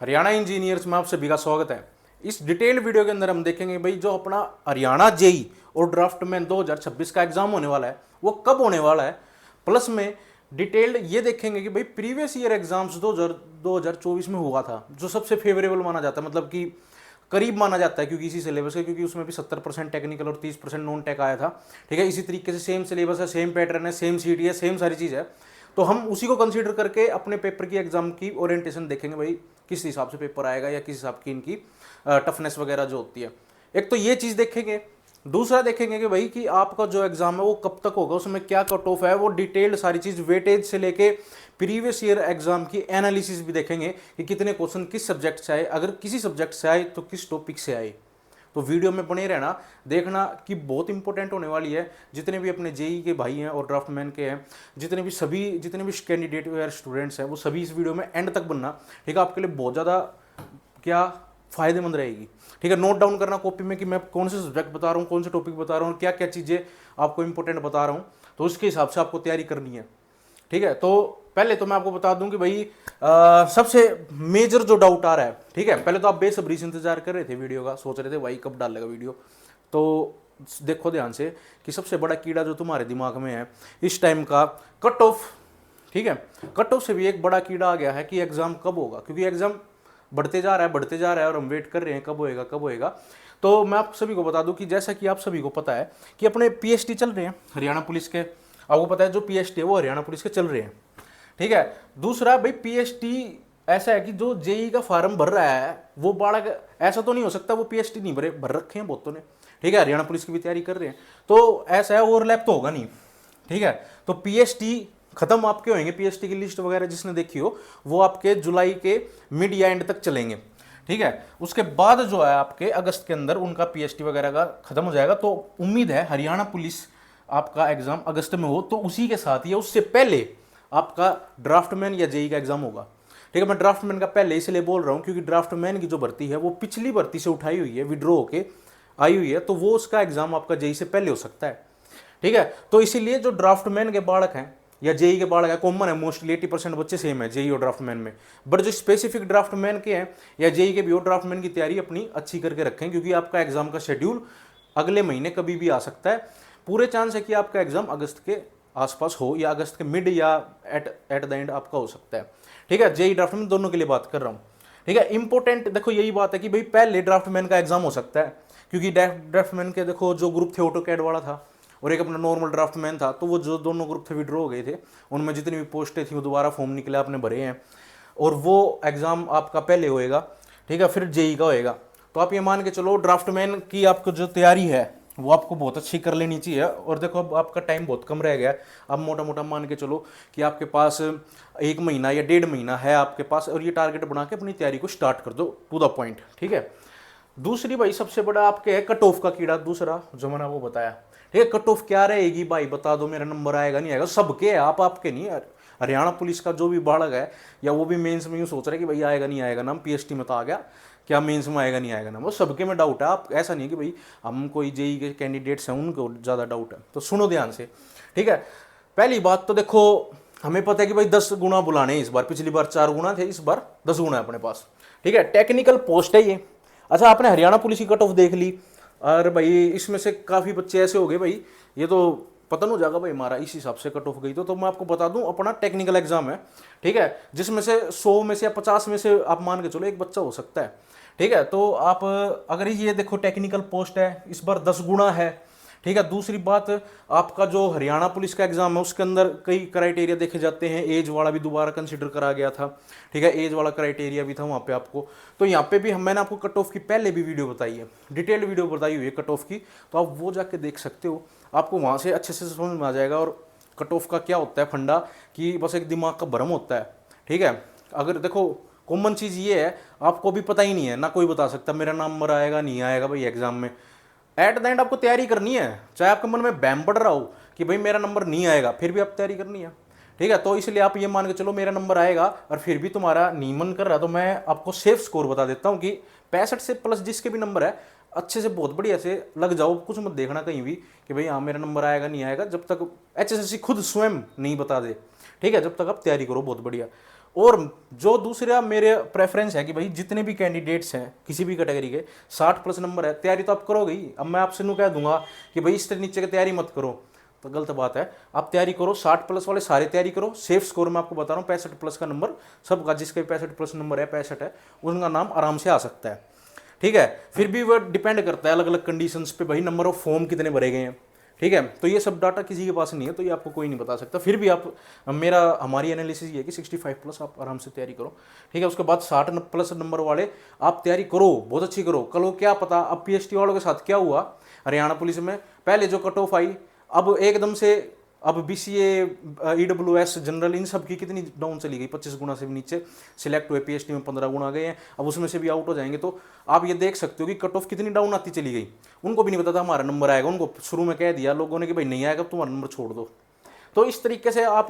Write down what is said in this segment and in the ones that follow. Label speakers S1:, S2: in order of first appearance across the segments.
S1: Haryana engineers में आप सभी का स्वागत है। इस डिटेल्ड वीडियो के अंदर हम देखेंगे भाई जो अपना हरियाणा जेई और ड्राफ्टमैन 2026 का एग्जाम होने वाला है वो कब होने वाला है, प्लस में डिटेल्ड ये देखेंगे कि भाई प्रीवियस ईयर एग्जाम्स 2024 में हुआ था जो सबसे फेवरेबल माना जाता है, मतलब कि करीब माना जाता है क्योंकि इसी सिलेबस है, क्योंकि उसमें भी 70% टेक्निकल और 30% नॉन टेक आया था। ठीक है, इसी तरीके से सेम सिलेबस है, सेम पैटर्न है, सेम सीटी है, सेम सारी चीज़ है। तो हम उसी को कंसीडर करके अपने पेपर की एग्जाम की ओरिएंटेशन देखेंगे भाई किस हिसाब से पेपर आएगा या किस हिसाब की इनकी टफनेस वगैरह जो होती है। एक तो ये चीज़ देखेंगे, दूसरा देखेंगे कि भाई कि आपका जो एग्जाम है वो कब तक होगा, उसमें क्या कट ऑफ है, वो डिटेल्ड सारी चीज़ वेटेज से लेके प्रीवियस ईयर एग्जाम की एनालिसिस भी देखेंगे कि कितने क्वेश्चन किस सब्जेक्ट से आए, अगर किसी सब्जेक्ट से आए तो किस टॉपिक से आए। तो वीडियो में बने रहना, देखना कि बहुत इंपॉर्टेंट होने वाली है। जितने भी अपने जेई के भाई हैं और ड्राफ्टमैन के हैं, जितने भी कैंडिडेट या स्टूडेंट्स हैं, वो सभी इस वीडियो में एंड तक बनना। ठीक है, आपके लिए बहुत ज़्यादा क्या फ़ायदेमंद रहेगी। ठीक है, नोट डाउन करना कॉपी में कि मैं कौन से सब्जेक्ट बता रहा हूँ, कौन से टॉपिक बता रहा हूँ, क्या क्या चीज़ें आपको इंपॉर्टेंट बता रहा हूँ, तो उसके हिसाब से आपको तैयारी करनी है। ठीक है, तो पहले तो मैं आपको बता दूं कि भाई सबसे मेजर जो डाउट आ रहा है, ठीक है, पहले तो आप बेसब्री से इंतजार कर रहे थे वीडियो का, सोच रहे थे भाई कब डालेगा वीडियो। तो देखो ध्यान से कि सबसे बड़ा कीड़ा जो तुम्हारे दिमाग में है इस टाइम का कट ऑफ। ठीक है, कट ऑफ से भी एक बड़ा कीड़ा आ गया है कि एग्जाम कब होगा, क्योंकि एग्जाम बढ़ते जा रहा है और हम वेट कर रहे हैं कब होएगा कब होएगा। तो मैं आप सभी को बता दूं कि जैसा कि आप सभी को पता है कि अपने पीएसटी चल रहे हैं हरियाणा पुलिस के, आपको पता है जो पीएसटी है वो हरियाणा पुलिस के चल रहे हैं। ठीक है, दूसरा भाई पीएसटी ऐसा है कि जो जेई का फार्म भर रहा है वो बालक, ऐसा तो नहीं हो सकता वो पीएसटी नहीं भर रखे हैं बहुतों ने। ठीक है, हरियाणा पुलिस की भी तैयारी कर रहे हैं, तो ऐसा है ओवरलैप तो होगा नहीं। ठीक है, तो पीएसटी खत्म आपके होंगे, पीएसटी की लिस्ट वगैरह जिसने देखी हो वो आपके जुलाई के मिड या एंड तक चलेंगे। ठीक है, उसके बाद जो है आपके अगस्त के अंदर उनका पीएसटी वगैरह का खत्म हो जाएगा। तो उम्मीद है हरियाणा पुलिस आपका एग्जाम अगस्त में हो, तो उसी के साथ या उससे पहले आपका ड्राफ्टमैन या जेई का एग्जाम होगा। ठीक है, मैं ड्राफ्टमैन का पहले इसलिए बोल रहा हूँ क्योंकि ड्राफ्टमैन की जो भर्ती है वो पिछली भर्ती से उठाई हुई है, विड्रॉ होके आई हुई है, तो वो उसका एग्जाम आपका जेई से पहले हो सकता है। ठीक है, तो इसीलिए जो ड्राफ्टमैन के बालक हैं या जेई के बालक है, कॉमन है, मोस्टली 80% बच्चे सेम है जेई और ड्राफ्टमैन में, बट जो स्पेसिफिक ड्राफ्टमैन के हैं या जेई के भी हो, ड्राफ्टमैन की तैयारी अपनी अच्छी करके रखें, क्योंकि आपका एग्जाम का शेड्यूल अगले महीने कभी भी आ सकता है। पूरे चांस है कि आपका एग्जाम अगस्त के आसपास हो या अगस्त के मिड या एट द एंड आपका हो सकता है। ठीक है, जेई ड्राफ्टमैन दोनों के लिए बात कर रहा हूँ। ठीक है, इंपॉर्टेंट देखो यही बात है कि भाई पहले ड्राफ्टमैन का एग्जाम हो सकता है, क्योंकि ड्राफ्टमैन के देखो जो ग्रुप थे ऑटो कैड वाला था और एक अपना नॉर्मल ड्राफ्टमैन था, तो वो जो दोनों ग्रुप थे विड्रॉ हो गए थे, उनमें जितनी भी पोस्टें थी वो दोबारा फॉर्म निकले आपने भरे हैं, और वो एग्ज़ाम आपका पहले होएगा। ठीक है, फिर जेई का होएगा। तो आप ये मान के चलो ड्राफ्टमैन की आपको जो तैयारी है वो आपको बहुत अच्छी कर लेनी चाहिए। और देखो अब आपका टाइम बहुत कम रह गया है, अब मोटा मोटा मान के चलो कि आपके पास 1 महीना या 1.5 महीना है आपके पास, और ये टारगेट बना के अपनी तैयारी को स्टार्ट कर दो टू द पॉइंट। ठीक है, दूसरी भाई सबसे बड़ा आपके है कट ऑफ का कीड़ा, दूसरा जो मैंने वो बताया। ठीक है, कट ऑफ क्या रहेगी भाई बता दो, मेरा नंबर आएगा नहीं आएगा, सबके है, आप आपके नहीं। हरियाणा पुलिस का जो भी बालक है या वो भी मेंस में यूँ सोच रहे कि भाई आएगा नहीं आएगा नाम, पीएसटी में तो आ गया, क्या मेंस में आएगा नहीं आएगा नाम, वो सबके में डाउट है। आप ऐसा नहीं है कि भाई हम कोई जेई के कैंडिडेट्स हैं उनको ज़्यादा डाउट है। तो सुनो ध्यान से। ठीक है, पहली बात तो देखो हमें पता है कि भाई 10 गुना बुलाने इस बार, पिछली बार 4 गुना थे, इस बार 10 गुना है अपने पास। ठीक है, टेक्निकल पोस्ट है ये। अच्छा, आपने हरियाणा पुलिस की कट ऑफ देख ली, और भाई इसमें से काफ़ी बच्चे ऐसे हो गए भाई ये तो पता नहीं हो जाएगा भाई हमारा इस हिसाब से कट ऑफ गई। तो मैं आपको बता दूं अपना टेक्निकल एग्जाम है। ठीक है, जिसमें से 100 में से या 50 में से आप मान के चलो एक बच्चा हो सकता है। ठीक है, तो आप अगर ये देखो टेक्निकल पोस्ट है इस बार 10 गुना है। ठीक है, दूसरी बात आपका जो हरियाणा पुलिस का एग्जाम है उसके अंदर कई क्राइटेरिया देखे जाते हैं, एज वाला भी दोबारा कंसिडर करा गया था। ठीक है, एज वाला क्राइटेरिया भी था वहाँ पे आपको। तो यहाँ पे भी मैंने आपको कट ऑफ की पहले भी वीडियो बताई है, डिटेल्ड वीडियो बताई हुई है कट ऑफ की, तो आप वो जाके देख सकते हो, आपको वहाँ से अच्छे से समझ में आ जाएगा। और कट ऑफ का क्या होता है फंडा कि बस एक दिमाग का भ्रम होता है। ठीक है, अगर देखो कॉमन चीज़ ये है, आपको भी पता ही नहीं है ना, कोई बता सकता मेरा नंबर आएगा नहीं आएगा भाई एग्जाम में। एट द एंड आपको तैयारी करनी है, चाहे आपके मन में बैम पड़ रहा हो कि भाई मेरा नंबर नहीं आएगा, फिर भी आप तैयारी करनी है। ठीक है, तो इसलिए आप ये मान के चलो मेरा नंबर आएगा और फिर भी तुम्हारा नहीं मन कर रहा, तो मैं आपको सेफ स्कोर बता देता हूँ कि 65 से प्लस जिसके भी नंबर है अच्छे से बहुत बढ़िया से लग जाओ, कुछ मत देखना कहीं भी कि भाई हाँ मेरा नंबर आएगा नहीं आएगा, जब तक एचएसएससी खुद स्वयं नहीं बता दे। ठीक है, जब तक आप तैयारी करो बहुत बढ़िया। और जो दूसरा मेरे प्रेफरेंस है कि भाई जितने भी कैंडिडेट्स हैं किसी भी कैटेगरी के 60+ नंबर है, तैयारी तो आप करोगे ही। अब मैं आपसे यूँ कह दूंगा कि भाई इससे नीचे की तैयारी मत करो, तो गलत बात है। आप तैयारी करो, 60+ वाले सारे तैयारी करो। सेफ स्कोर मैं आपको बता रहा हूँ 65+ का नंबर सबका, जिसका 65+ नंबर है, 65 है, उनका नाम आराम से आ सकता है। ठीक है, फिर भी वो डिपेंड करता है अलग अलग कंडीशंस पे, भाई नंबर ऑफ फॉर्म कितने भरे गए हैं। ठीक है, तो ये सब डाटा किसी के पास नहीं है, तो ये आपको कोई नहीं बता सकता। फिर भी आप, हमारी एनालिसिस ये है कि 65+ आप आराम से तैयारी करो। ठीक है, उसके बाद 60+ नंबर वाले आप तैयारी करो, बहुत अच्छी करो। कल को क्या पता अब पीएसटी वालों के साथ क्या हुआ, हरियाणा पुलिस में पहले जो कट ऑफ आई, अब एकदम से अब बीसीए, ईडब्ल्यूएस, जनरल, इन सब की कितनी डाउन चली गई, 25 गुना से भी नीचे सिलेक्ट हुए, पीएचडी में 15 गुना गए हैं, अब उसमें से भी आउट हो जाएंगे। तो आप ये देख सकते हो कि कट ऑफ कितनी डाउन आती चली गई। उनको भी नहीं पता था हमारा नंबर आएगा, उनको शुरू में कह दिया लोगों ने कि भाई नहीं आएगा तुम्हारा नंबर छोड़ दो। तो इस तरीके से आप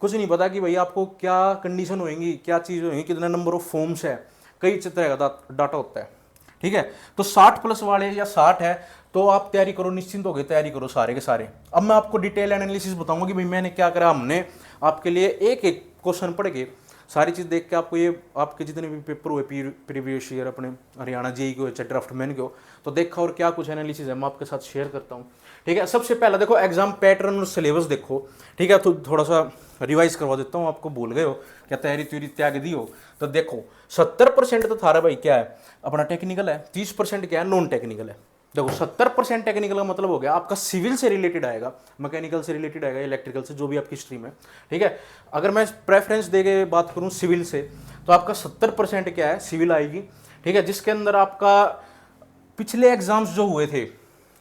S1: कुछ नहीं पता कि भाई आपको क्या कंडीशन होएंगी, क्या चीज़ होएंगी, कितना नंबर ऑफ फॉर्म्स है, कई तरह का डाटा होता है। ठीक है, तो 60+ वाले या 60 है तो आप तैयारी करो, निश्चिंत हो गए, तैयारी करो सारे के सारे। अब मैं आपको डिटेल एनालिसिस बताऊंगा कि भाई मैंने क्या करा। हमने आपके लिए एक एक क्वेश्चन पढ़ के सारी चीज़ देख के आपको, ये आपके जितने भी पेपर हुए प्रीवियस ईयर अपने हरियाणा जेई के हो चाहे ड्राफ्टमैन के हो, तो देखा और क्या कुछ एनालिसिस है मैं आपके साथ शेयर करता हूँ। ठीक है, सबसे पहला देखो एग्जाम पैटर्न और सिलेबस देखो। ठीक है, तो थोड़ा सा रिवाइज करवा देता हूँ, आपको भूल गए हो क्या, तैयारी त्यूरी त्याग दी हो। तो देखो 70% तो थारा भाई क्या है, अपना टेक्निकल है, 30% क्या है, नॉन टेक्निकल है। देखो 70% टेक्निकल का मतलब हो गया आपका सिविल से रिलेटेड आएगा, मैकेनिकल से रिलेटेड आएगा, इलेक्ट्रिकल से, जो भी आपकी स्ट्रीम है। ठीक है, अगर मैं प्रेफरेंस दे के बात करूं सिविल से, तो आपका 70% क्या है, सिविल आएगी। ठीक है, जिसके अंदर आपका पिछले एग्जाम्स जो हुए थे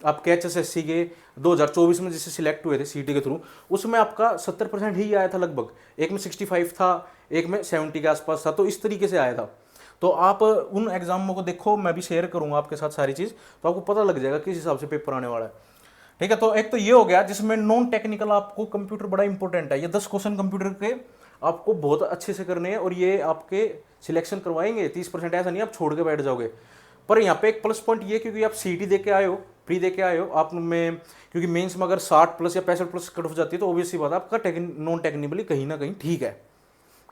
S1: आपके एचएसएससी के 2024 में जिससे सिलेक्ट हुए थे सीटी के थ्रू, उसमें आपका 70% ही आया था लगभग। एक में 65 था, एक में 70 के आसपास था, तो इस तरीके से आया था। तो आप उन एग्जामों को देखो, मैं भी शेयर करूंगा आपके साथ सारी चीज़, तो आपको पता लग जाएगा किस हिसाब से पेपर आने वाला है। ठीक है, तो एक तो ये हो गया जिसमें नॉन टेक्निकल आपको कंप्यूटर बड़ा इंपॉर्टेंट है। ये 10 क्वेश्चन कंप्यूटर के आपको बहुत अच्छे से करने हैं, और ये आपके सिलेक्शन करवाएंगे 30%, ऐसा नहीं आप छोड़ के बैठ जाओगे। पर यहाँ पे एक प्लस पॉइंट ये, क्योंकि आप सीटी दे के आए हो, प्री दे के आए हो आप में, क्योंकि मेंस में अगर 60+ या 65+ कट ऑफ जाती है तो ऑब्वियसली बात है आपका नॉन टेक्निकली कहीं ना कहीं ठीक है।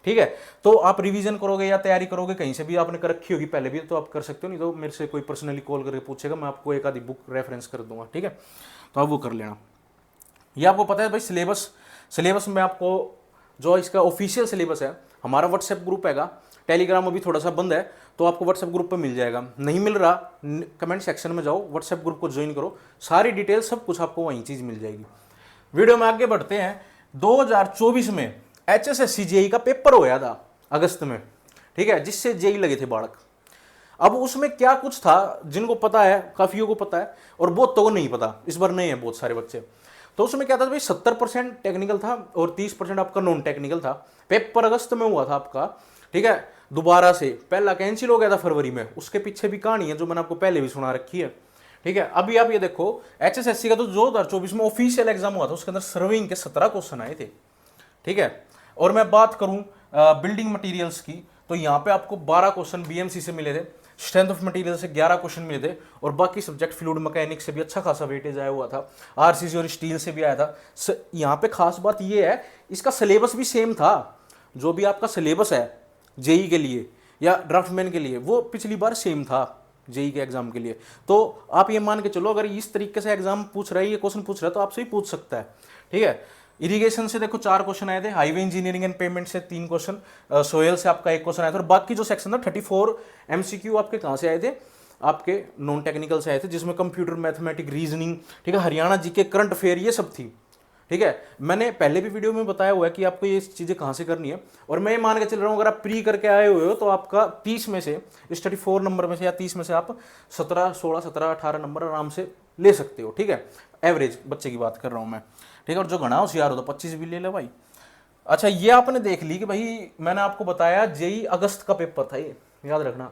S1: ठीक है, तो आप रिवीजन करोगे या तैयारी करोगे, कहीं से भी आपने कर रखी होगी पहले भी, तो आप कर सकते हो, नहीं तो मेरे से कोई पर्सनली कॉल करके पूछेगा, मैं आपको एक आधी बुक रेफरेंस कर दूंगा। ठीक है, तो आप वो कर लेना। ये आपको पता है भाई सिलेबस में आपको जो इसका ऑफिशियल सिलेबस है, हमारा व्हाट्सएप ग्रुप हैगा, टेलीग्राम अभी थोड़ा सा बंद है, तो आपको व्हाट्सएप ग्रुप पे मिल जाएगा। नहीं मिल रहा, कमेंट सेक्शन में जाओ, व्हाट्सएप ग्रुप को ज्वाइन करो, सारी डिटेल सब कुछ आपको वहीं चीज़ मिल जाएगी। वीडियो में आगे बढ़ते हैं। 2024 में एचएसएससी जेई का पेपर होया था अगस्त में। ठीक है, जिससे जेई लगे थे बालक। अब उसमें क्या कुछ था, जिनको पता है, काफियों को पता है, और बहुतों को नहीं पता, इस बार नहीं है बहुत सारे बच्चे। तो उसमें क्या था भाई, 70% टेक्निकल था और 30% आपका नॉन टेक्निकल था। पेपर अगस्त में हुआ था आपका। ठीक है, दोबारा से पहला कैंसिल हो गया था फरवरी में, उसके पीछे भी कहानी है जो मैंने आपको पहले भी सुना रखी है। ठीक है, अभी आप ये देखो एचएसएससी का तो 2024 में ऑफिशियल एग्जाम हुआ था, उसके अंदर सर्विंग के 17 क्वेश्चन आए थे। ठीक है, और मैं बात करूं बिल्डिंग मटेरियल्स की, तो यहाँ पे आपको 12 क्वेश्चन बीएमसी से मिले थे, स्ट्रेंथ ऑफ मटेरियल से 11 क्वेश्चन मिले थे, और बाकी सब्जेक्ट फ्लूइड मैकेनिक्स से भी अच्छा खासा वेटेज आया हुआ था, आरसीसी और स्टील से भी आया था। यहाँ पे खास बात ये है, इसका सिलेबस भी सेम था। जो भी आपका सिलेबस है जेई के लिए या ड्राफ्टमैन के लिए, वो पिछली बार सेम था जेई के एग्जाम के लिए। तो आप ये मान के चलो, अगर इस तरीके से एग्जाम पूछ रहा है, ये क्वेश्चन पूछ रहा है, तो आपसे ही पूछ सकता है। ठीक है, इरिगेशन से देखो 4 क्वेश्चन आए थे, हाईवे इंजीनियरिंग एंड पेमेंट से 3 क्वेश्चन, सोयल से आपका 1 क्वेश्चन आया था, और बाकी जो सेक्शन था 34 एमसीक्यू आपके कहाँ से आए थे, आपके नॉन टेक्निकल से आए थे, जिसमें कंप्यूटर, मैथमेटिक, रीजनिंग, ठीक है, हरियाणा जीके, करंट अफेयर, ये सब थी। ठीक है, मैंने पहले भी वीडियो में बताया हुआ है कि आपको ये चीज़ें कहाँ से करनी है, और मैं ये मान के चल रहा हूँ अगर आप प्री करके आए हुए हो तो आपका 30 में से, इस 34 नंबर में से या 30 में से आप 17, 16, 17, 18 नंबर आराम से ले सकते हो। ठीक है, एवरेज बच्चे की बात कर रहा हूँ मैं। ठीक है, और जो घना होशियार हो तो 25 भी ले ले भाई। अच्छा, ये आपने देख ली कि भाई मैंने आपको बताया जेई अगस्त का पेपर था, ये याद रखना।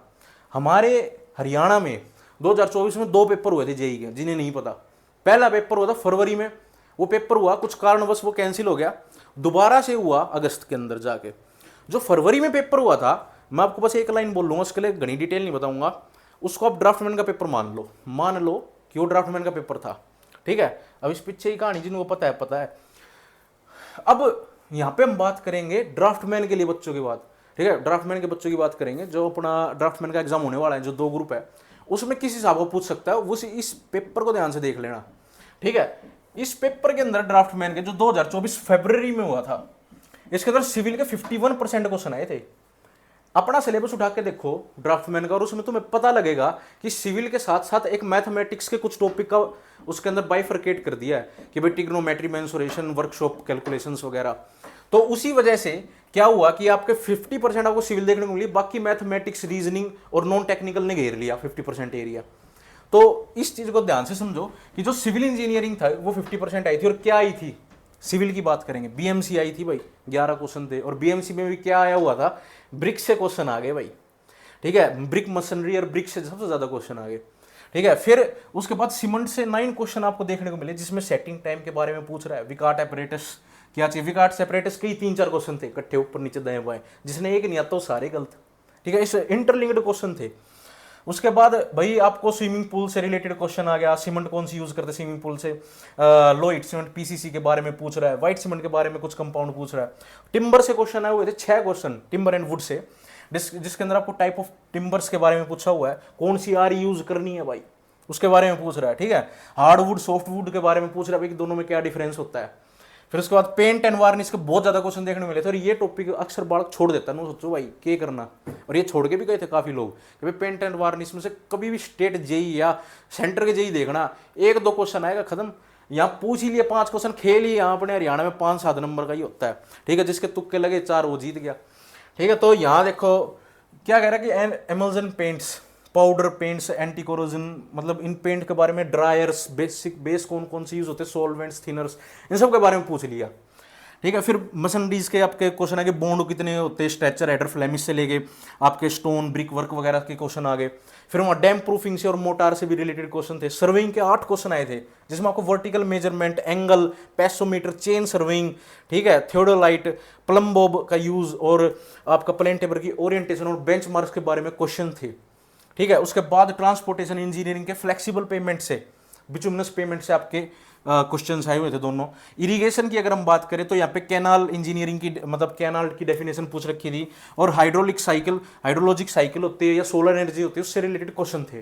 S1: हमारे हरियाणा में 2024 में 2 पेपर हुए थे जेई के, जिन्हें नहीं पता। पहला पेपर हुआ था फरवरी में, वो पेपर हुआ कुछ कारणवश वो कैंसिल हो गया, दोबारा से हुआ अगस्त के अंदर जाके। जो फरवरी में पेपर हुआ था, मैं आपको बस एक लाइन बोल लूँगा, उसके लिए घनी डिटेल नहीं बताऊंगा, उसको आप ड्राफ्टमैन का पेपर मान लो कि वो ड्राफ्टमैन का पेपर था। ठीक है, अब इस पीछे ही कहानी जिनको पता है पता है। अब यहाँ पे हम बात करेंगे ड्राफ्टमैन के लिए बच्चों की बात, ठीक है, ड्राफ्टमैन के बच्चों की बात करेंगे। जो अपना ड्राफ्टमैन का एग्जाम होने वाला है, जो 2 ग्रुप है, उसमें किस हिसाब को पूछ सकता है, उस इस पेपर को ध्यान से देख लेना, ठीक है। इस पेपर के अंदर ड्राफ्टमैन के जो 2024 फरवरी में हुआ था, इसके अंदर सिविल के 51% क्वेश्चन आए थे। अपना सिलेबस उठा के देखो ड्राफ्टमैन का, और उसमें तुम्हें पता लगेगा कि सिविल के साथ साथ एक मैथमेटिक्स के कुछ टॉपिक का उसके अंदर बाइफरकेट कर दिया है कि भाई ट्रिग्नोमेट्री, मेंसुरेशन, वर्कशॉप कैलकुलेशंस वगैरह। तो उसी वजह से क्या हुआ कि आपके 50% आपको सिविल देखने को मिली, बाकी मैथमेटिक्स, रीजनिंग और नॉन टेक्निकल ने घेर लिया 50% एरिया। तो इस चीज को ध्यान से समझो कि जो सिविल इंजीनियरिंग था वो 50% आई थी, और क्या आई थी, सिविल की बात करेंगे, बीएमसी आई थी भाई, 11 क्वेश्चन थे, और बीएमसी में भी क्या आया हुआ था, ब्रिक से क्वेश्चन आ गए भाई, ठीक है, ब्रिक मशीनरी और ब्रिक से सबसे ज्यादा क्वेश्चन आ गए, ठीक है। फिर उसके बाद सीमेंट से 9 क्वेश्चन आपको देखने को मिले, जिसमें सेटिंग टाइम के बारे में पूछ रहा है, विकाट एपरेटस क्या चाहिए, विकाट सेपरेटस के 3-4 क्वेश्चन थे इकट्ठे ऊपर नीचे दाएं बाएं, जिसने एक नहीं आता वो सारे गलत, ठीक है, इस इंटरलिंक्ड क्वेश्चन थे। उसके बाद भाई आपको स्विमिंग पूल से रिलेटेड क्वेश्चन आ गया, सीमेंट कौन सी यूज करते स्विमिंग पूल से, लोइट सीमेंट, पीसीसी के बारे में पूछ रहा है, व्हाइट सीमेंट के बारे में कुछ कंपाउंड पूछ रहा है। टिम्बर से क्वेश्चन आए हुए थे 6 question, timber and would say, जिसके अंदर आपको टाइप ऑफ टिम्बर्स के बारे में पूछा हुआ है, कौन सी आरी यूज करनी है भाई, उसके बारे में पूछ रहा है, ठीक है। हार्डवुड, सॉफ्टवुड के बारे में पूछ रहा है कि दोनों में क्या डिफरेंस होता है। फिर उसके बाद पेंट एंड वार्निश के बहुत ज्यादा क्वेश्चन देखने को मिले थे, और ये टॉपिक अक्सर बालक छोड़ देता है ना, सोचो भाई क्या करना, और ये छोड़ के भी गए थे काफी लोग कि भाई पेंट एंड वार्निश में से कभी भी स्टेट जेई या सेंटर के जेई देखना, 1-2 क्वेश्चन आएगा खत्म। यहाँ पूछ ही लिए 5 क्वेश्चन, खेल ही यहाँ अपने हरियाणा में 5-7 नंबर का ही होता है, ठीक है, जिसके तुक्के लगे 4 वो जीत गया, ठीक है। तो यहाँ देखो क्या कह रहा है कि emulsion paints, powder paints, anti corrosion, मतलब इन पेंट के बारे में, ड्रायर्स, बेसिक बेस कौन कौन से यूज होते हैं, सॉल्वेंट्स, थिनर्स, इन सब के बारे में पूछ लिया, ठीक है। फिर मसनरीज के आपके क्वेश्चन आ गए, बॉन्ड कितने होते हैं, स्ट्रेचर, हेडर, फ्लेमिश से लेके आपके स्टोन, ब्रिक वर्क वगैरह के क्वेश्चन आ गए। फिर वहाँ डैम प्रूफिंग से और मोटार से भी रिलेटेड क्वेश्चन थे। सर्वेइंग के 8 क्वेश्चन आए थे, जिसमें आपको vertical measurement, angle, passometer, chain surveying, ठीक है, थियोडोलाइट, प्लम्बोब का यूज, और आपका प्लेन टेबर की ओरिएंटेशन और बेंचमार्क्स के बारे में क्वेश्चन थे, ठीक है। उसके बाद ट्रांसपोर्टेशन इंजीनियरिंग के फ्लेक्सिबल पेमेंट से, बिचुमिनस पेमेंट से आपके क्वेश्चंस आए हुए थे दोनों। इरिगेशन की अगर हम बात करें तो यहाँ पे कैनाल इंजीनियरिंग की, मतलब कैनाल की डेफिनेशन पूछ रखी थी, और हाइड्रोलिक साइकिल, हाइड्रोलॉजिक साइकिल होती है या सोलर एनर्जी होती है, उससे रिलेटेड क्वेश्चन थे,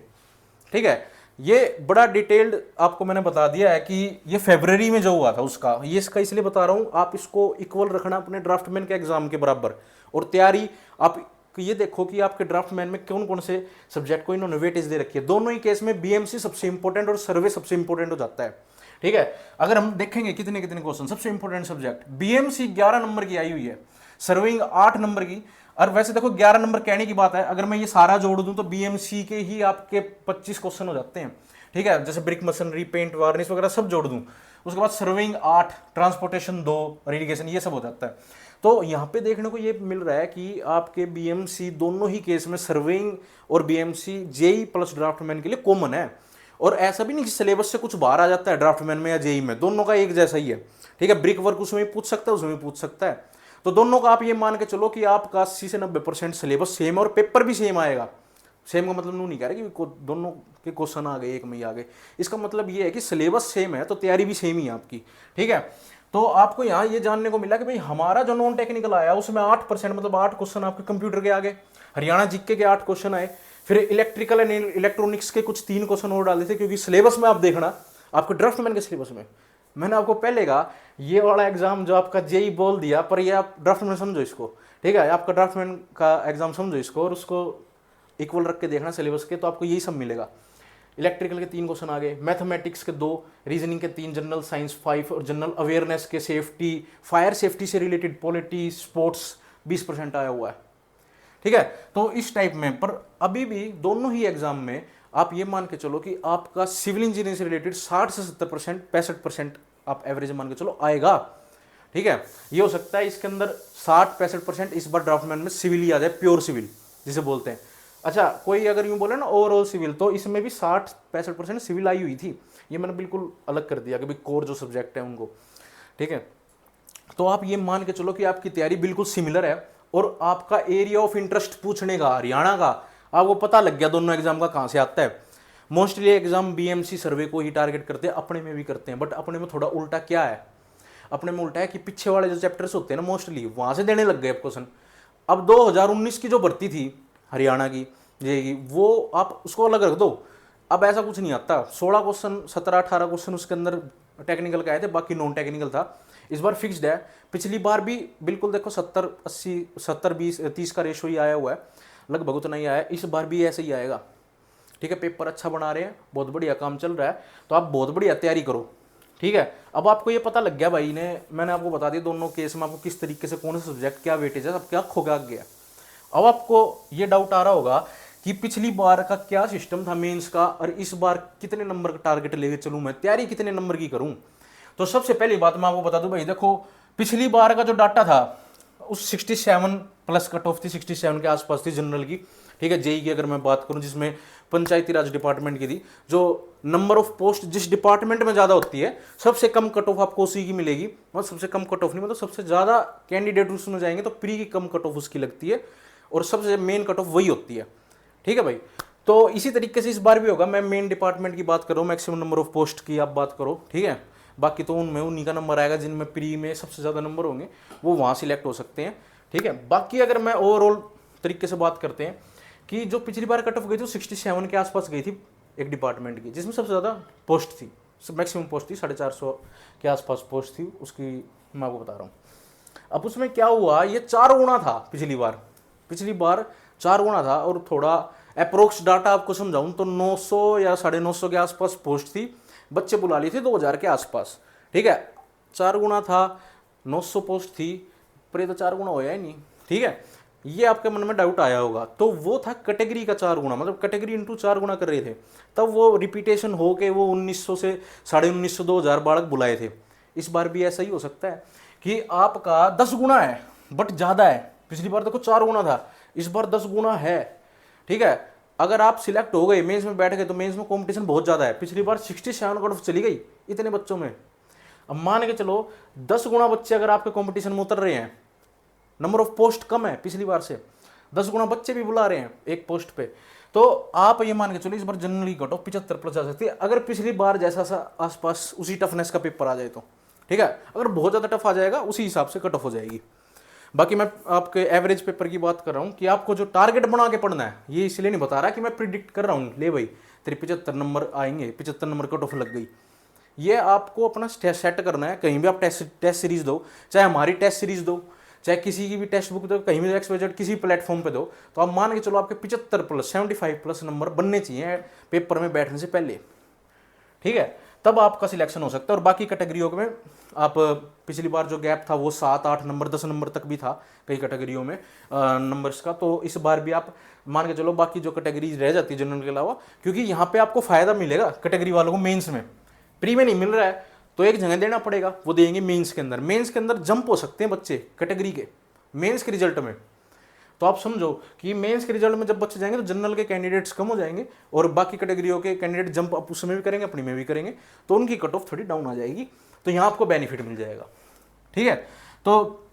S1: ठीक है। ये बड़ा डिटेल्ड आपको मैंने बता दिया है कि ये फरवरी में जो हुआ था उसका, ये इसका इसलिए बता रहा हूँ, आप इसको इक्वल रखना अपने ड्राफ्टमैन के एग्जाम के बराबर, और तैयारी आप ये देखो कि आपके ड्राफ्टमैन में कौन कौन से सब्जेक्ट को इन्होंने वेटेज दे रखी है। दोनों ही केस में बीएमसी सबसे इंपॉर्टेंट और सर्वे सबसे इंपॉर्टेंट हो जाता है, ठीक है। अगर हम देखेंगे कितने कितने क्वेश्चन, सबसे इंपॉर्टेंट सब्जेक्ट बीएमसी 11 नंबर की आई हुई है, सर्वेइंग 8 नंबर की, और वैसे देखो 11 नंबर कहने की बात है, अगर मैं ये सारा जोड़ दूं तो बीएमसी के ही आपके 25 क्वेश्चन हो जाते हैं, ठीक है, जैसे ब्रिक मशीनरी, पेंट, वार्निश वगैरह सब जोड़ दूं, उसके बाद सर्वेइंग 8, ट्रांसपोर्टेशन 2 और इरिगेशन, ये सब हो जाता है। तो यहाँ पे देखने को ये मिल रहा है कि आपके बीएमसी दोनों ही केस में सर्वेइंग और बीएमसी जेई प्लस ड्राफ्टमैन के लिए कॉमन है, और ऐसा भी नहीं कि सिलेबस से कुछ बाहर आ जाता है ड्राफ्टमैन में या जेई में, दोनों का एक जैसा ही है, ठीक है। ब्रिक वर्क उसमें पूछ सकता है, उसमें पूछ सकता है, तो दोनों का आप ये मान के चलो कि आपका 80 से 90% सिलेबस सेम है, और पेपर भी सेम आएगा। सेम का मतलब नहीं कह रहा कि दोनों के क्वेश्चन आ गए एक में ही आ गए, इसका मतलब ये है कि सिलेबस सेम है तो तैयारी भी सेम ही है आपकी, ठीक है। तो आपको यहाँ ये जानने को मिला कि भाई हमारा जो नॉन टेक्निकल आया उसमें 8%, मतलब 8 क्वेश्चन आपके कंप्यूटर के आ गए, हरियाणा जीके के 8 क्वेश्चन आए, फिर इलेक्ट्रिकल एंड इलेक्ट्रॉनिक्स के कुछ 3 क्वेश्चन और डाले थे, क्योंकि सिलेबस में आप देखना आपके ड्राफ्टमैन के सिलेबस में, मैंने आपको पहले कहा ये वाला एग्जाम जो आपका जेई बोल दिया, पर ये आप ड्राफ्टमैन समझो इसको, ठीक है, आपका ड्राफ्टमैन का एग्जाम समझो इसको, और उसको इक्वल रख के देखना सिलेबस के, तो आपको यही सब मिलेगा। इलेक्ट्रिकल के 3 क्वेश्चन आ गए, मैथमेटिक्स के 2, रीजनिंग के 3, जनरल साइंस 5, और जनरल अवेयरनेस के सेफ्टी, फायर सेफ्टी से रिलेटेड पॉलिटी, स्पोर्ट्स 20% आया हुआ है, ठीक है। तो इस टाइप में, पर अभी भी दोनों ही एग्जाम में आप ये मान के चलो कि आपका सिविल इंजीनियरिंग से रिलेटेड 60 से 70%, 65% आप एवरेज मान के चलो आएगा, ठीक है। ये हो सकता है इसके अंदर 60-65% इस बार ड्राफ्टमैन में सिविल ही आ जाए, प्योर सिविल जिसे बोलते हैं। अच्छा, कोई अगर यूं बोले ना ओवरऑल सिविल, तो इसमें भी 60-65% सिविल आई हुई थी, ये मैंने बिल्कुल अलग कर दिया कि भाई कोर जो सब्जेक्ट है उनको, ठीक है। तो आप ये मान के चलो कि आपकी तैयारी बिल्कुल सिमिलर है, और आपका एरिया ऑफ इंटरेस्ट पूछने का हरियाणा का आपको पता लग गया दोनों एग्जाम का कहाँ से आता है। मोस्टली एग्जाम बीएमसी सर्वे को ही टारगेट करते हैं, अपने में भी करते हैं, बट अपने में थोड़ा उल्टा क्या है, अपने में उल्टा है कि पीछे वाले जो चैप्टर्स होते हैं ना मोस्टली वहाँ से देने लग गए अब क्वेश्चन। अब 2019 की जो भर्ती थी हरियाणा की जेई वो आप उसको अलग रख दो, अब ऐसा कुछ नहीं आता। 16 क्वेश्चन 17-18 क्वेश्चन उसके अंदर टेक्निकल का आए थे, बाकी नॉन टेक्निकल था। इस बार फिक्स्ड है, पिछली बार भी बिल्कुल देखो 70-80 70-20-30 का रेशो ही आया हुआ है, लगभग उतना ही आया है। इस बार भी ऐसे ही आएगा, ठीक है। पेपर अच्छा बना रहे हैं, बहुत बढ़िया काम चल रहा है, तो आप बहुत बढ़िया तैयारी करो, ठीक है। अब आपको ये पता लग गया भाई ने, मैंने आपको बता दिया दोनों केस में आपको किस तरीके से कौन सा सब्जेक्ट क्या वेटेज है, सब क्या खो गया। अब आपको ये डाउट आ रहा होगा कि पिछली बार का क्या सिस्टम था मेंस का, और इस बार कितने नंबर का टारगेट लेके चलूं, मैं तैयारी कितने नंबर की करूं। तो सबसे पहली बात मैं आपको बता दूं भाई, देखो पिछली बार का जो डाटा था उस 67 प्लस कट ऑफ थी, 67 के आसपास थी जनरल की, ठीक है। जेई की अगर मैं बात करूं जिसमें पंचायती राज डिपार्टमेंट की थी, जो नंबर ऑफ पोस्ट जिस डिपार्टमेंट में ज़्यादा होती है सबसे कम कट ऑफ आपको उसी की मिलेगी, मतलब सबसे कम कट ऑफ नहीं, मतलब सबसे ज़्यादा कैंडिडेट उसमें जाएंगे तो प्री की कम कट ऑफ उसकी लगती है, और सबसे मेन कट ऑफ वही होती है, ठीक है भाई। तो इसी तरीके से इस बार भी होगा, मैं मेन डिपार्टमेंट की बात कर रहा हूँ, मैक्सिमम नंबर ऑफ पोस्ट की आप बात करो, ठीक है। बाकी तो उनमें उन्हीं का नंबर आएगा जिनमें प्री में सबसे ज़्यादा नंबर होंगे वो वहाँ सिलेक्ट हो सकते हैं, ठीक है। बाकी अगर मैं ओवरऑल तरीके से बात करते हैं कि जो पिछली बार कट ऑफ गई थी 67 के आसपास गई थी एक डिपार्टमेंट की, जिसमें सबसे ज़्यादा पोस्ट थी, मैक्सिमम पोस्ट थी 450 के आसपास पोस्ट थी उसकी, मैं आपको बता रहा हूँ। अब उसमें क्या हुआ, ये 4 गुना था पिछली बार 4 गुना था, और थोड़ा अप्रोक्स डाटा आपको समझाऊं तो 900 या 950 के आसपास पोस्ट थी, बच्चे बुला ली थी 2000 के आसपास, ठीक है। 4 गुना था, 900 पोस्ट थी, पर ये तो 4 गुना होया ही नहीं, ठीक है। ये आपके मन में डाउट आया होगा, तो वो था कैटेगरी का 4 गुना, मतलब कैटेगरी इंटू 4 गुना कर रहे थे, तब वो रिपीटेशन हो के वो 1900 से 1950 2000 बालक बुलाए थे। इस बार भी ऐसा ही हो सकता है कि आपका 10 गुना है बट ज़्यादा है, पिछली बार देखो 4 गुना था, इस बार 10 गुना है, ठीक है। अगर आप सिलेक्ट हो गए मेंस में बैठ गए तो मेंस में कंपटीशन बहुत ज़्यादा है, पिछली बार 67 कट ऑफ चली गई इतने बच्चों में। अब मान के चलो 10 गुना बच्चे अगर आपके कंपटीशन में उतर रहे हैं, नंबर ऑफ पोस्ट कम है पिछली बार से, 10 गुना बच्चे भी बुला रहे हैं एक पोस्ट पे, तो आप ये मान के चलो इस बार जनरली कट ऑफ 75 प्लस आ सकती है, अगर पिछली बार जैसा सा आसपास उसी टफनेस का पेपर आ जाए तो, ठीक है। अगर बहुत ज़्यादा टफ आ जाएगा उसी हिसाब से कट ऑफ हो जाएगी। बाकी मैं आपके एवरेज पेपर की बात कर रहा हूँ कि आपको जो टारगेट बना के पढ़ना है, ये इसलिए नहीं बता रहा कि मैं प्रिडिक्ट कर रहा हूँ ले भाई तेरे 75 नंबर आएंगे, 75 नंबर कट ऑफ लग गई। ये आपको अपना सेट करना है, कहीं भी आप टेस्ट सीरीज दो, चाहे हमारी टेस्ट सीरीज दो, चाहे किसी की भी टेक्स्ट बुक दो, कहीं भी एक्सपेक्टेड किसी प्लेटफॉर्म पे दो, तो आप मान के चलो आपके 75 प्लस 75 प्लस नंबर बनने चाहिए पेपर में बैठने से पहले, ठीक है। तब आपका सिलेक्शन हो सकता है। और बाकी कैटेगरियों में आप पिछली बार जो गैप था वो 7-8 नंबर 10 नंबर तक भी था कई कैटेगरियों में नंबर्स का, तो इस बार भी आप मान के चलो बाकी जो कैटेगरीज रह जाती है जनरल के अलावा, क्योंकि यहाँ पे आपको फायदा मिलेगा कैटेगरी वालों को मेंस में, प्री में नहीं मिल रहा है तो एक जगह देना पड़ेगा, वो देंगे मेंस के अंदर। मेंस के अंदर जंप हो सकते हैं बच्चे कैटेगरी के मेंस के रिजल्ट में, तो आप समझो कि मेंस के रिजल्ट में जब बच्चे जाएंगे तो जनरल के कैंडिडेट्स कम हो जाएंगे और बाकी कैटेगरियों के कैंडिडेट जंप अप उसमें भी करेंगे अपनी में भी करेंगे, तो उनकी कट ऑफ थोड़ी डाउन आ जाएगी, तो यहाँ आपको बेनिफिट मिल जाएगा, ठीक है। तो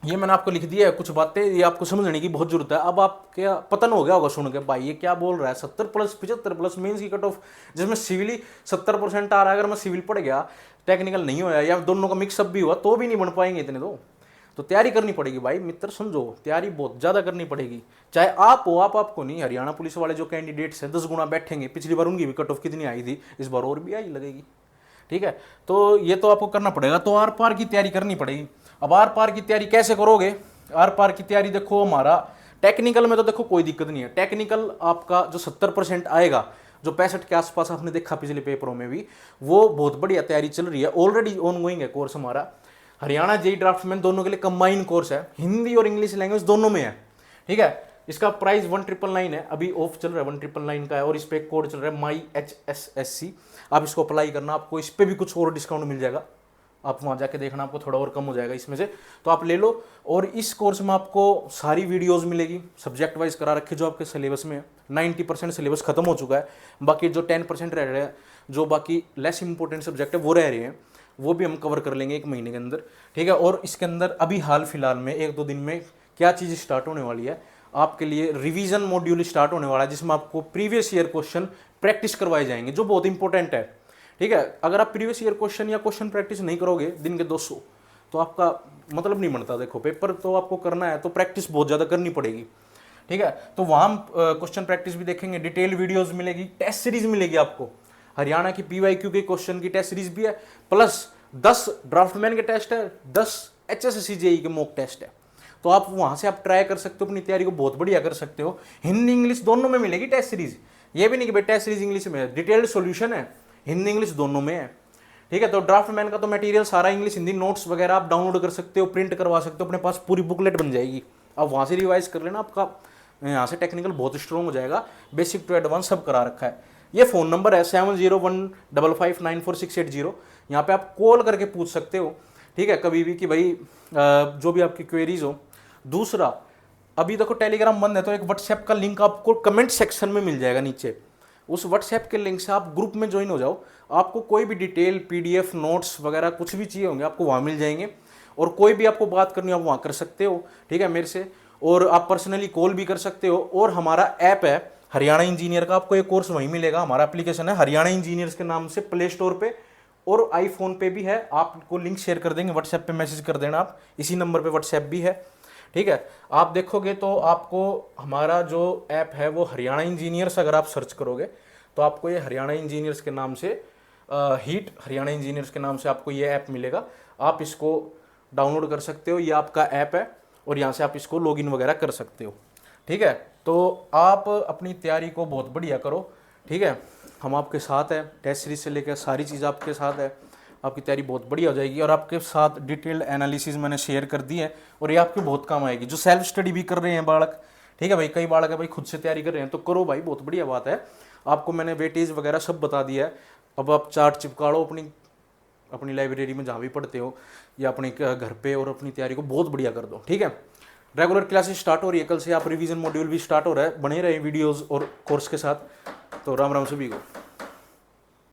S1: ये मैंने आपको लिख दिया है कुछ बातें, ये आपको समझने की बहुत जरूरत है। अब आप क्या पतन हो गया होगा सुन के, भाई ये क्या बोल रहा है 70 प्लस 75 प्लस मेंस की कट ऑफ, जिसमें सिविल ही 70% आ रहा है। अगर मैं सिविल पढ़ गया टेक्निकल नहीं होया या दोनों का मिक्सअप भी हुआ तो भी नहीं बन पाएंगे इतने, तो तैयारी करनी पड़ेगी भाई मित्र, समझो तैयारी बहुत ज़्यादा करनी पड़ेगी। चाहे आप हो, आपको नहीं, हरियाणा पुलिस वाले जो कैंडिडेट्स हैं 10 गुना बैठेंगे, पिछली बार उनकी भी कट ऑफ कितनी आई थी, इस बार और भी आई लगेगी, ठीक है। तो ये तो आपको करना पड़ेगा, तो आर पार की तैयारी करनी पड़ेगी। अब आर पार की तैयारी कैसे करोगे, आर पार की तैयारी देखो हमारा टेक्निकल में तो देखो कोई दिक्कत नहीं है, टेक्निकल आपका जो 70% आएगा, जो 65 के आसपास आपने देखा पिछले पेपरों में भी, वो बहुत बढ़िया तैयारी चल रही है, ऑलरेडी ऑनगोइंग है कोर्स हमारा। हरियाणा जेई ड्राफ्टमैन दोनों के लिए कंबाइन कोर्स है, हिंदी और इंग्लिश लैंग्वेज दोनों में है, ठीक है। इसका प्राइस 1999 है, अभी ऑफ चल रहा है 1999 का है, और इस पर कोड चल रहा है माई HSSC, आप इसको अप्लाई करना, आपको इस पर भी कुछ और डिस्काउंट मिल जाएगा, आप वहाँ जाके देखना आपको थोड़ा और कम हो जाएगा इसमें से, तो आप ले लो। और इस कोर्स में आपको सारी वीडियोस मिलेगी, सब्जेक्ट वाइज करा रखे जो आपके सिलेबस में 90% सिलेबस खत्म हो चुका है, बाकी जो 10% रह रहे हैं, जो बाकी लेस इंपॉर्टेंट सब्जेक्ट है वो रह रहे हैं, वो भी हम कवर कर लेंगे 1 महीने के अंदर, ठीक है। और इसके अंदर अभी हाल फिलहाल में 1-2 दिन में क्या चीज़ स्टार्ट होने वाली है, आपके लिए रिवीजन मॉड्यूल स्टार्ट होने वाला है, जिसमें आपको प्रीवियस ईयर क्वेश्चन प्रैक्टिस करवाए जाएंगे जो बहुत इंपॉर्टेंट है, ठीक है। अगर आप प्रीवियस ईयर क्वेश्चन या क्वेश्चन प्रैक्टिस नहीं करोगे दिन के 200, तो आपका मतलब नहीं बनता। देखो पेपर तो आपको करना है तो प्रैक्टिस बहुत ज़्यादा करनी पड़ेगी, ठीक है। तो वहाँ हम क्वेश्चन प्रैक्टिस भी देखेंगे, डिटेल वीडियोस मिलेगी, टेस्ट सीरीज मिलेगी आपको, हरियाणा की PYQ के क्वेश्चन की टेस्ट सीरीज भी है, प्लस 10 ड्राफ्टमैन के टेस्ट है, 10 HSSC JEE के मॉक टेस्ट है। तो आप वहाँ से आप ट्राई कर सकते हो, अपनी तैयारी को बहुत बढ़िया कर सकते हो। हिंदी इंग्लिश दोनों में मिलेगी टेस्ट सीरीज, ये भी नहीं कि भाई टेस्ट सीरीज इंग्लिश में है, डिटेल्ड सॉल्यूशन है, हिंदी इंग्लिश दोनों में है, ठीक है। तो ड्राफ्टमैन का तो मटेरियल सारा इंग्लिश हिंदी, नोट्स वगैरह आप डाउनलोड कर सकते हो, प्रिंट करवा सकते हो, अपने पास पूरी बुकलेट बन जाएगी, आप वहाँ से रिवाइज कर लेना, आपका यहाँ से टेक्निकल बहुत स्ट्रॉन्ग हो जाएगा। बेसिक टू एडवांस सब करा रखा है। ये फ़ोन नंबर है 7015594680, यहाँ पे आप कॉल करके पूछ सकते हो, ठीक है, कभी भी कि भाई जो भी आपकी क्वेरीज हो। दूसरा, अभी देखो टेलीग्राम बंद है, तो एक व्हाट्सएप का लिंक आपको कमेंट सेक्शन में मिल जाएगा नीचे, उस व्हाट्सएप के लिंक से आप ग्रुप में ज्वाइन हो जाओ, आपको कोई भी डिटेल PDF नोट्स वगैरह कुछ भी चाहिए होंगे आपको वहाँ मिल जाएंगे, और कोई भी आपको बात करनी हो आप वहाँ कर सकते हो, ठीक है, मेरे से, और आप पर्सनली कॉल भी कर सकते हो। और हमारा ऐप है हरियाणा इंजीनियर का, आपको एक कोर्स वहीं मिलेगा, हमारा एप्लीकेशन है हरियाणा इंजीनियर्स के नाम से, प्ले स्टोर पे और आईफोन पे भी है, आपको लिंक शेयर कर देंगे, व्हाट्सएप पे मैसेज कर देना, आप इसी नंबर पे व्हाट्सएप भी है, ठीक है। आप देखोगे तो आपको हमारा जो ऐप है वो हरियाणा इंजीनियर्स, अगर आप सर्च करोगे तो आपको ये हरियाणा इंजीनियर्स के नाम से हीट हरियाणा इंजीनियर्स के नाम से आपको ये ऐप मिलेगा, आप इसको डाउनलोड कर सकते हो, ये आपका ऐप है और यहाँ से आप इसको लॉगिन वगैरह कर सकते हो, ठीक है। तो आप अपनी तैयारी को बहुत बढ़िया करो, ठीक है, हम आपके साथ हैं, टेस्ट सीरीज से लेकर सारी चीज़ आपके साथ है, आपकी तैयारी बहुत बढ़िया हो जाएगी। और आपके साथ डिटेल्ड एनालिसिस मैंने शेयर कर दी है और ये आपके बहुत काम आएगी, जो सेल्फ स्टडी भी कर रहे हैं बालक, ठीक है भाई, कई बालक है भाई खुद से तैयारी कर रहे हैं, तो करो भाई, बहुत बढ़िया बात है। आपको मैंने वेटेज वगैरह सब बता दिया है, अब आप चार्ट चिपका लो अपनी लाइब्रेरी में जहाँ भी पढ़ते हो या अपने घर पे, और अपनी तैयारी को बहुत बढ़िया कर दो, ठीक है। रेगुलर क्लासेस स्टार्ट हो रही है, कल से आप रिवीजन मॉड्यूल भी स्टार्ट हो रहा है, बने रहे वीडियोस और कोर्स के साथ। तो राम राम सभी को।